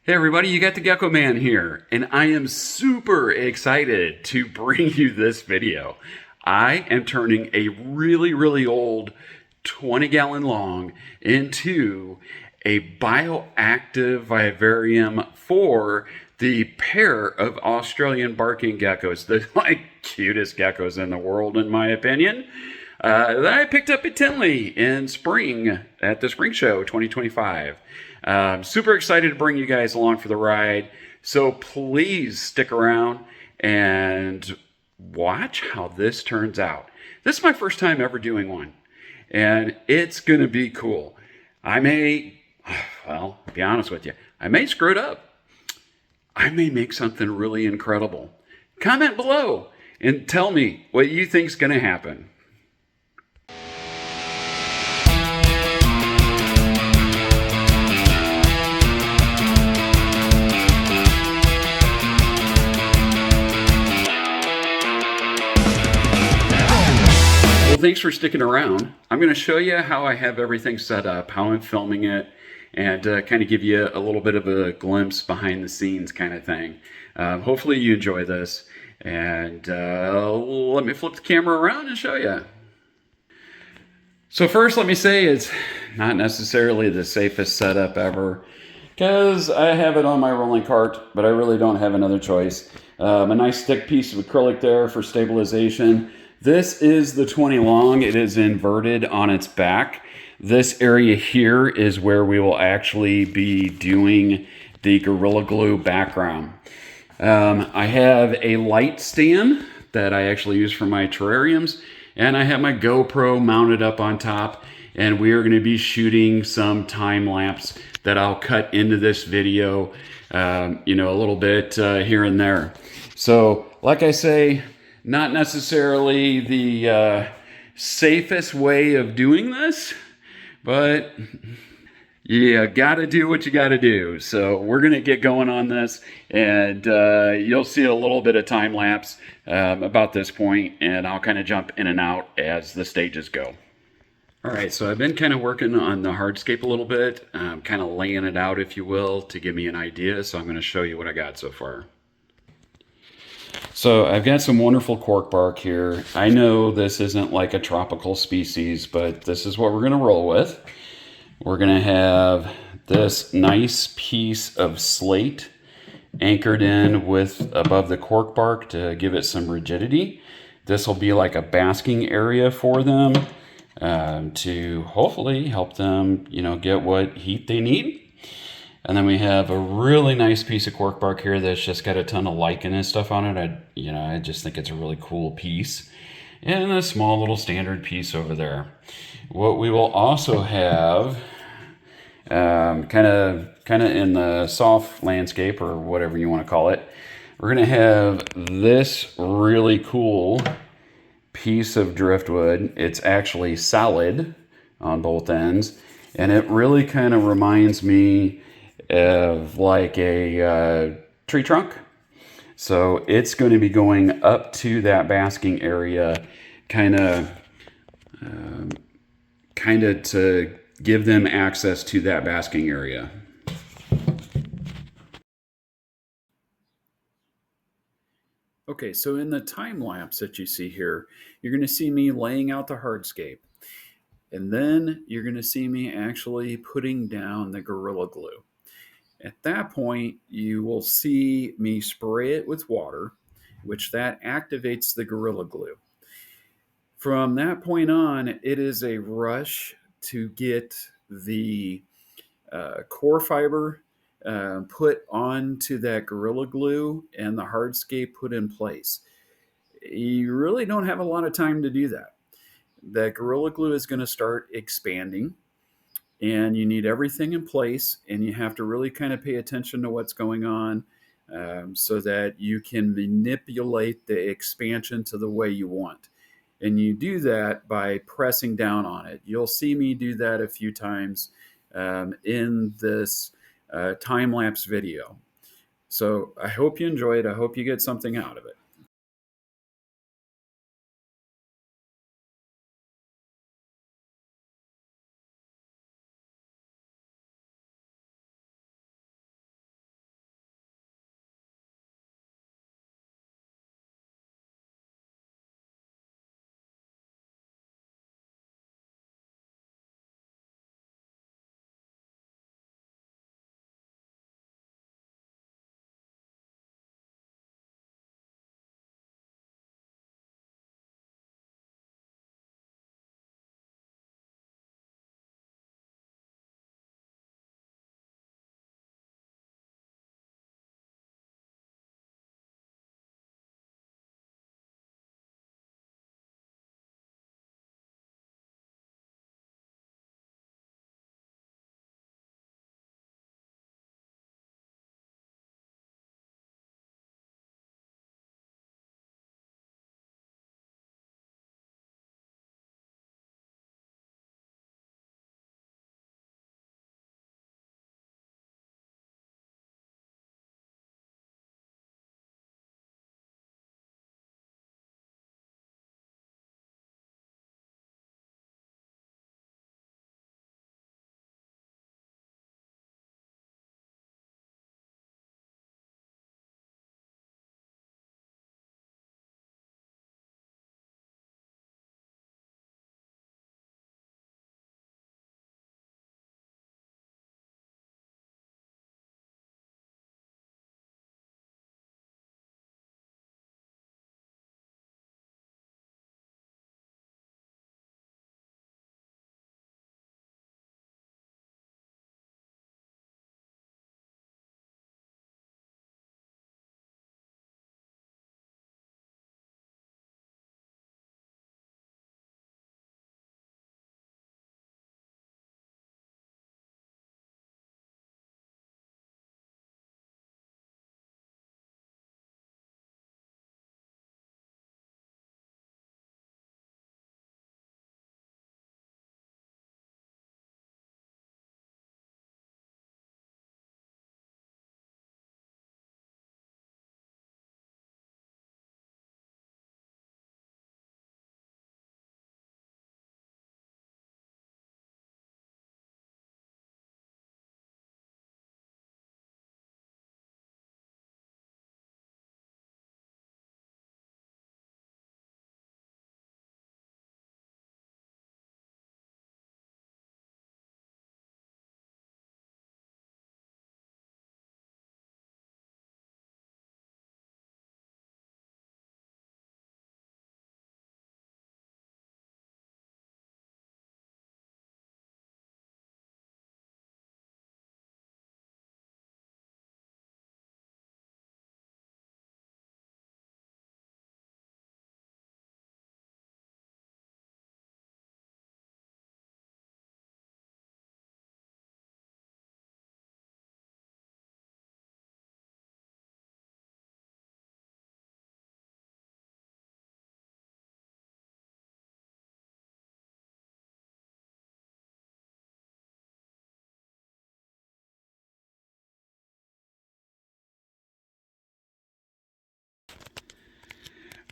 Hey everybody, you got the Gecko Man here, and I am super excited to bring you this video. I am turning a really old 20-gallon long into a bioactive vivarium for the pair of Australian Barking Geckos, the cutest geckos in the world in my opinion, that I picked up at Tinley in spring at the Spring Show 2025. Super excited to bring you guys along for the ride. So please stick around and watch how this turns out. This is my first time ever doing one, and it's going to be cool. I may, well, be honest with you, I may screw it up. I may make something really incredible. Comment below and tell me what you think's going to happen. Well, thanks for sticking around. I'm going to show you how I have everything set up, how I'm filming it, and kind of give you a little bit of a glimpse behind the scenes kind of thing. Hopefully you enjoy this, and let me flip the camera around and show you. So first, let me say it's not necessarily the safest setup ever, because I have it on my rolling cart, but I really don't have another choice. A nice thick piece of acrylic there for stabilization. This is the 20 long. It is inverted on its back. This area here is where we will actually be doing the Gorilla Glue background. I have a light stand that I actually use for my terrariums, and I have my GoPro mounted up on top, and we are going to be shooting some time lapse that I'll cut into this video, a little bit here and there. So, like I say, not necessarily the safest way of doing this, but you gotta do what you gotta do. So we're gonna get going on this, and you'll see a little bit of time lapse about this point, and I'll kind of jump in and out as the stages go. All right, so I've been kind of working on the hardscape a little bit, kind of laying it out, if you will, to give me an idea. So I'm going to show you what I got so far. So I've got some wonderful cork bark here. I know this isn't like a tropical species, but this is what we're going to roll with. We're going to have this nice piece of slate anchored in with above the cork bark to give it some rigidity. This will be like a basking area for them to hopefully help them, get what heat they need. And then we have a really nice piece of cork bark here that's just got a ton of lichen and stuff on it. I just think it's a really cool piece. And a small little standard piece over there. What we will also have, kind of in the soft landscape or whatever you want to call it, we're going to have this really cool piece of driftwood. It's actually solid on both ends, and it really kind of reminds me of like a tree trunk. So it's going to be going up to that basking area, kind of to give them access to that basking area. Okay, so in the time lapse that you see here, you're going to see me laying out the hardscape. And then you're going to see me actually putting down the Gorilla Glue. At that point, you will see me spray it with water, which that activates the Gorilla Glue. From that point on, it is a rush to get the core fiber put onto that Gorilla Glue and the hardscape put in place. You really don't have a lot of time to do that. That Gorilla Glue is going to start expanding, and you need everything in place, and you have to really kind of pay attention to what's going on so that you can manipulate the expansion to the way you want. And you do that by pressing down on it. You'll see me do that a few times in this time-lapse video. So I hope you enjoy it. I hope you get something out of it.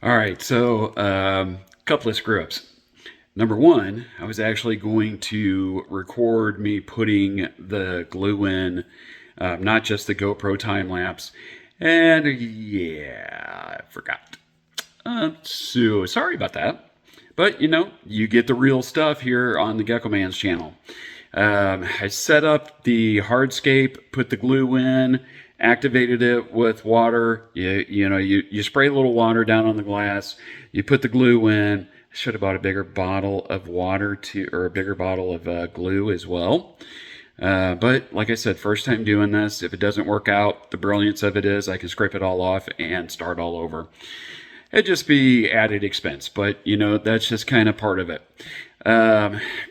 All right, so couple of screw ups. Number one, I was actually going to record me putting the glue in, not just the GoPro time lapse, and yeah, I forgot. So sorry about that. But you know, you get the real stuff here on the Gecko Man's channel. I set up the hardscape, put the glue in, activated it with water. You spray a little water down on the glass. You put the glue in. I should have bought a bigger bottle of water or a bigger bottle of glue as well. But like I said, first time doing this. If it doesn't work out, the brilliance of it is I can scrape it all off and start all over. It'd just be added expense, but you know, that's just kind of part of it.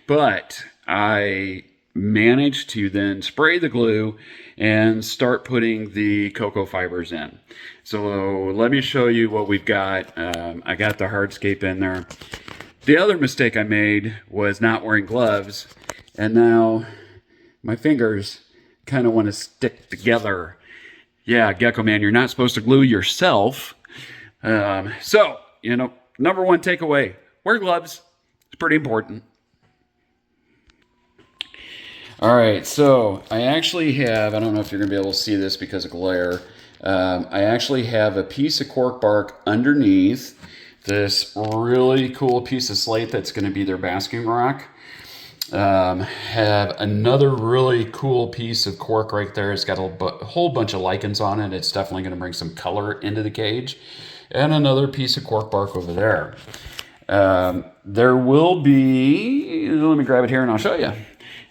But I managed to then spray the glue and start putting the cocoa fibers in. So let me show you what we've got. I got the hardscape in there. The other mistake I made was not wearing gloves, and now my fingers kind of want to stick together. Yeah, Gecko Man, you're not supposed to glue yourself. So, you know, number one takeaway, wear gloves. It's pretty important. All right, so I actually have, I don't know if you're going to be able to see this because of glare. I actually have a piece of cork bark underneath this really cool piece of slate that's going to be their basking rock. Have another really cool piece of cork right there. It's got a whole bunch of lichens on it. It's definitely going to bring some color into the cage. And another piece of cork bark over there. There will be, let me grab it here and I'll show you.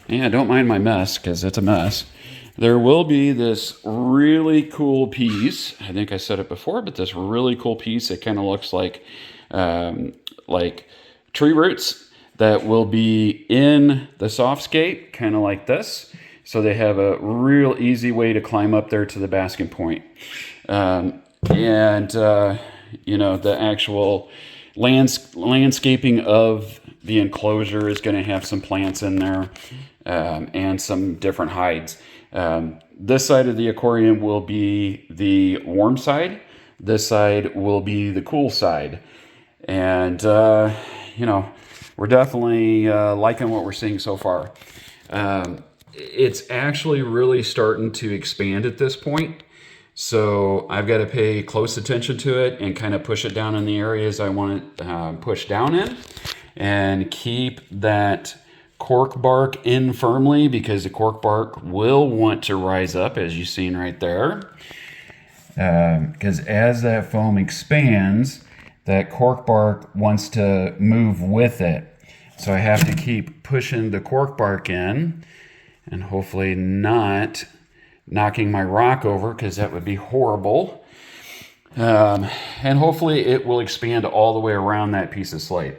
Yeah, don't mind my mess because it's a mess. There will be this really cool piece. I think I said it before, but this really cool piece. It kind of looks like tree roots that will be in the softscape, kind of like this. So they have a real easy way to climb up there to the basking point. You know, the actual landscaping of the enclosure is going to have some plants in there and some different hides. This side of the aquarium will be the warm side. This side will be the cool side. And, you know, we're definitely liking what we're seeing so far. It's actually really starting to expand at this point. So I've got to pay close attention to it and kind of push it down in the areas I want it pushed down in, and keep that cork bark in firmly, because the cork bark will want to rise up, as you've seen right there. Because as that foam expands, that cork bark wants to move with it. So I have to keep pushing the cork bark in, and hopefully not knocking my rock over, because that would be horrible. And hopefully it will expand all the way around that piece of slate.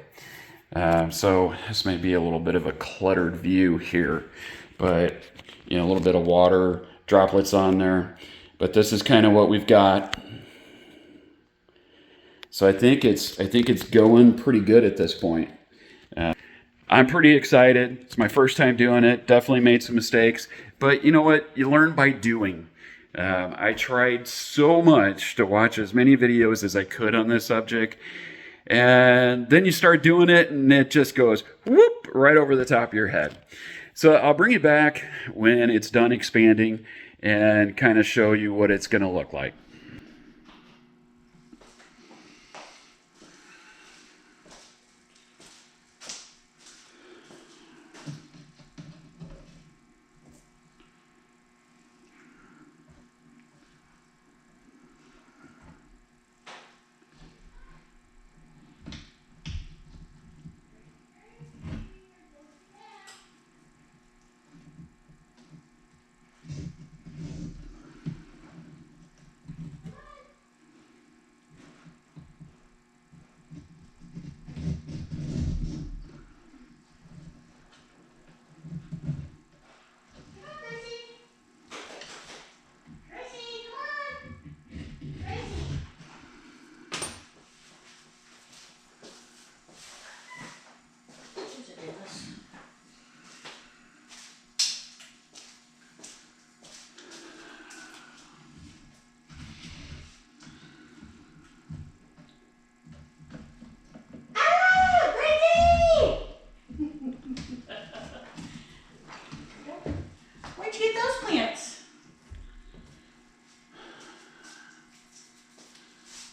So this may be a little bit of a cluttered view here, but you know, a little bit of water droplets on there. But this is kind of what we've got. So I think it's going pretty good at this point. I'm pretty excited. It's my first time doing it. Definitely made some mistakes, but you know what? You learn by doing. I tried so much to watch as many videos as I could on this subject, and then you start doing it and it just goes whoop right over the top of your head. So I'll bring you back when it's done expanding and kind of show you what it's going to look like.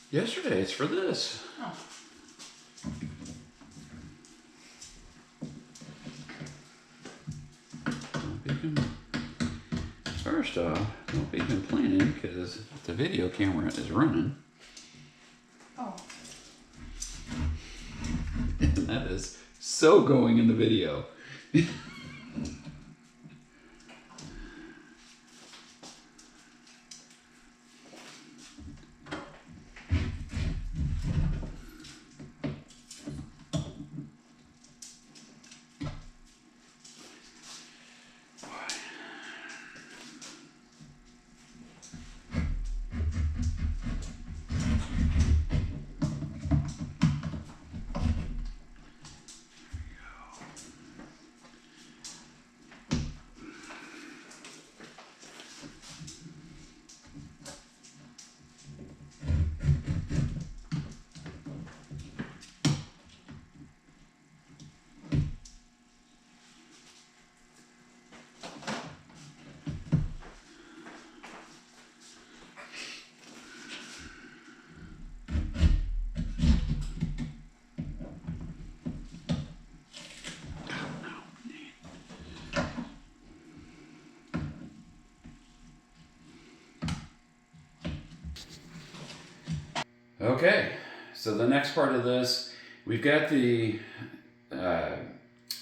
Yesterday, it's for this. Oh. First off, don't be complaining because the video camera is running. Oh. And that is so going in the video. Okay, so the next part of this, we've got the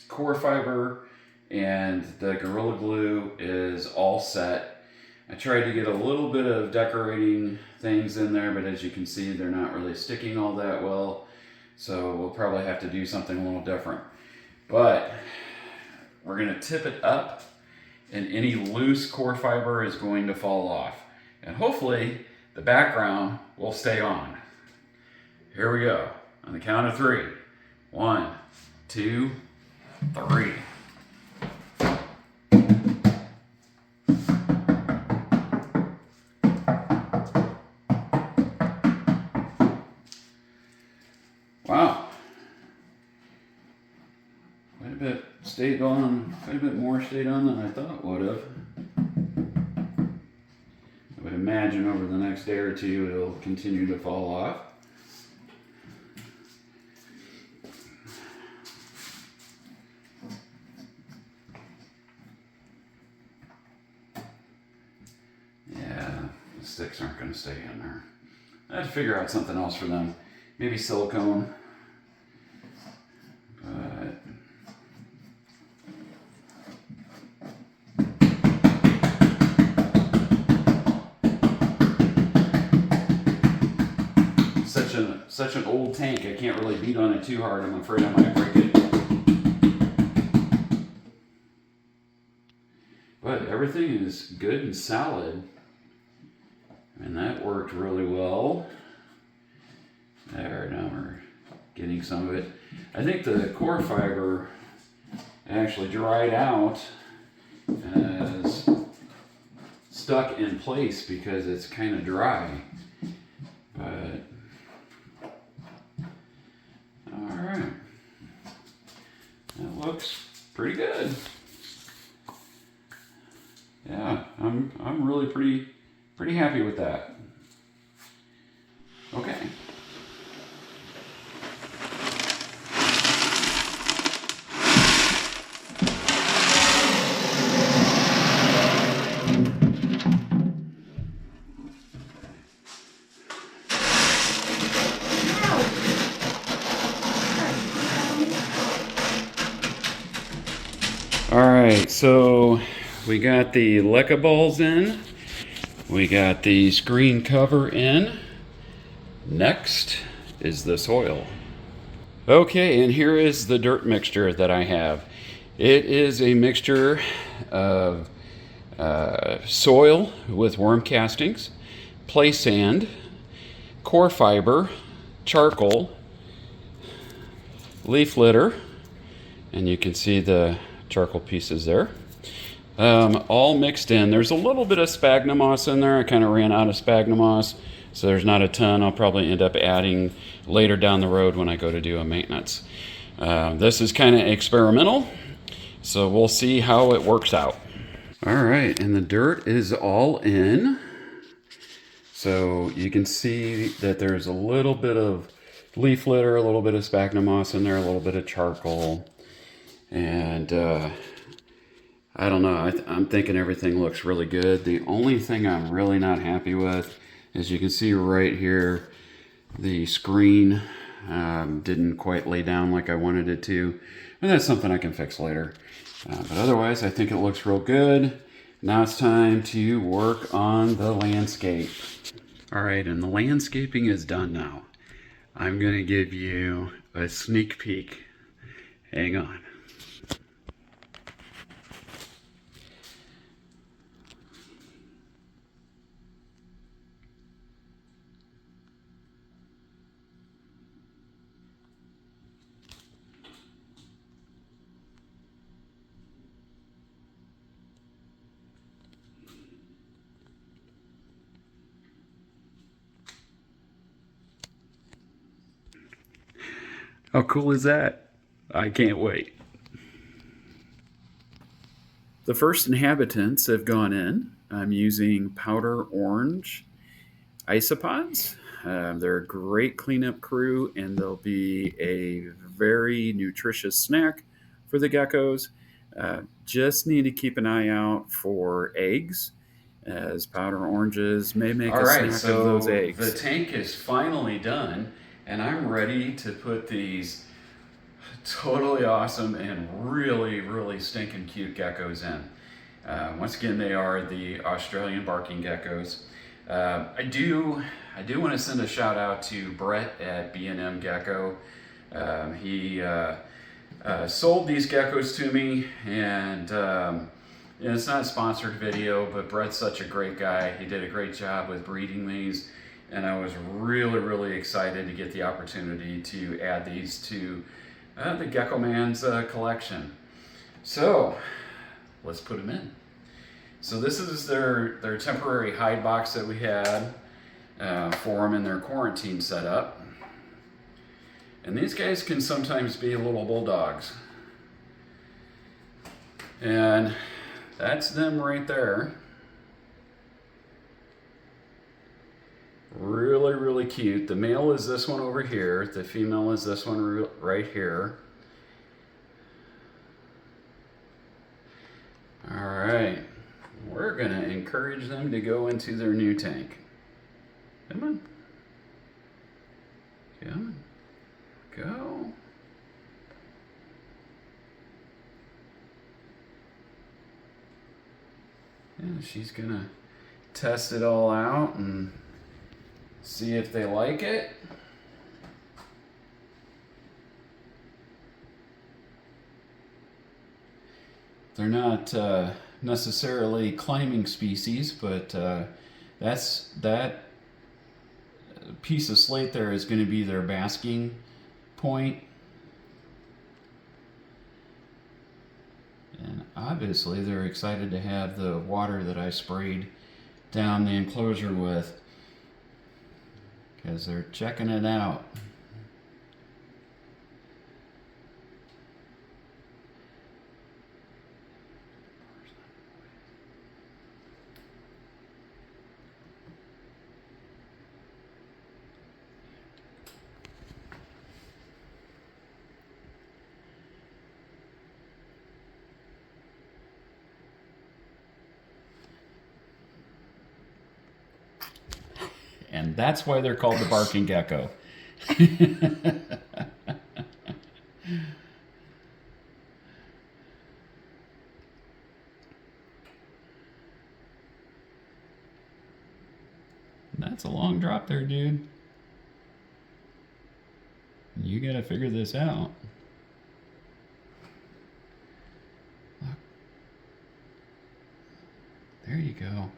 core fiber and the Gorilla Glue is all set. I tried to get a little bit of decorating things in there, but as you can see, they're not really sticking all that well. So we'll probably have to do something a little different. But we're gonna tip it up and any loose core fiber is going to fall off. And hopefully the background will stay on. Here we go. On the count of 3. 1, 2, 3. Wow. Quite a bit stayed on, quite a bit more stayed on than I thought it would have. I would imagine over the next day or two it'll continue to fall off. Sticks aren't going to stay in there. I have to figure out something else for them. Maybe silicone. But such an old tank, I can't really beat on it too hard. I'm afraid I might break it. But everything is good and solid. And that worked really well. There, now we're getting some of it. I think the core fiber actually dried out and is stuck in place because it's kind of dry. But, alright. That looks pretty good. Yeah, I'm really pretty happy with that. Okay. All right, so we got the LECA balls in. We got the screen cover in. Next is the soil. Okay, and here is the dirt mixture that I have. It is a mixture of soil with worm castings, play sand, core fiber, charcoal, leaf litter, and you can see the charcoal pieces there. All mixed in. There's a little bit of sphagnum moss in there. I kind of ran out of sphagnum moss, so there's not a ton. I'll probably end up adding later down the road when I go to do a maintenance. This is kind of experimental, so we'll see how it works out. All right, and the dirt is all in. So you can see that there's a little bit of leaf litter, a little bit of sphagnum moss in there, a little bit of charcoal. And I don't know, I'm thinking everything looks really good. The only thing I'm really not happy with, as you can see right here, the screen didn't quite lay down like I wanted it to. And that's something I can fix later. But otherwise, I think it looks real good. Now it's time to work on the landscape. All right, and the landscaping is done now. I'm gonna give you a sneak peek. Hang on. How cool is that? I can't wait. The first inhabitants have gone in. I'm using powder orange isopods. They're a great cleanup crew, and they'll be a very nutritious snack for the geckos. Just need to keep an eye out for eggs, as powder oranges may make a snack of those eggs. The tank is finally done, and I'm ready to put these totally awesome and really, really stinking cute geckos in. Once again, they are the Australian Barking Geckos. I do want to send a shout out to Brett at B&M Gecko. He sold these geckos to me, and it's not a sponsored video, but Brett's such a great guy. He did a great job with breeding these, and I was really, really excited to get the opportunity to add these to the Gecko Man's collection. So let's put them in. So this is their temporary hide box that we had for them in their quarantine setup. And these guys can sometimes be little bulldogs. And that's them right there. Really, really cute. The male is this one over here. The female is this one right here. All right. We're going to encourage them to go into their new tank. Come on. Come on. Go. Yeah, she's going to test it all out and see if they like it. They're not necessarily climbing species, but that piece of slate there is going to be their basking point. And obviously they're excited to have the water that I sprayed down the enclosure with, because they're checking it out. And that's why they're called the Barking Gecko. That's a long drop there, dude. You gotta figure this out. Look. There you go.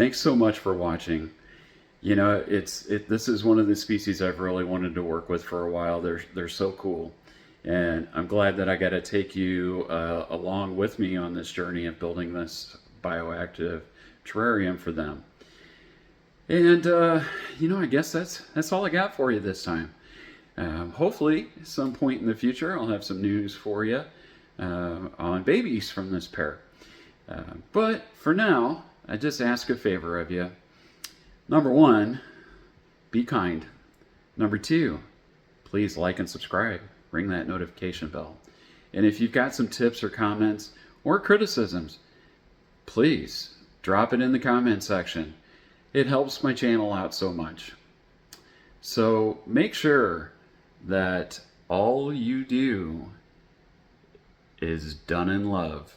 Thanks so much for watching. You know, this is one of the species I've really wanted to work with for a while. They're so cool, and I'm glad that I got to take you along with me on this journey of building this bioactive terrarium for them. And you know, I guess that's all I got for you this time. Hopefully, at some point in the future, I'll have some news for you on babies from this pair. But for now, I just ask a favor of you. Number one, be kind. Number two, please like and subscribe. Ring that notification bell. And if you've got some tips or comments or criticisms, please drop it in the comment section. It helps my channel out so much. So make sure that all you do is done in love.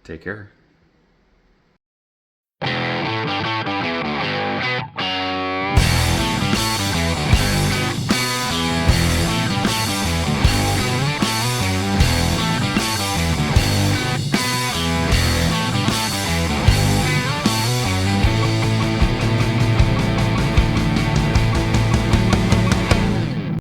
Take care.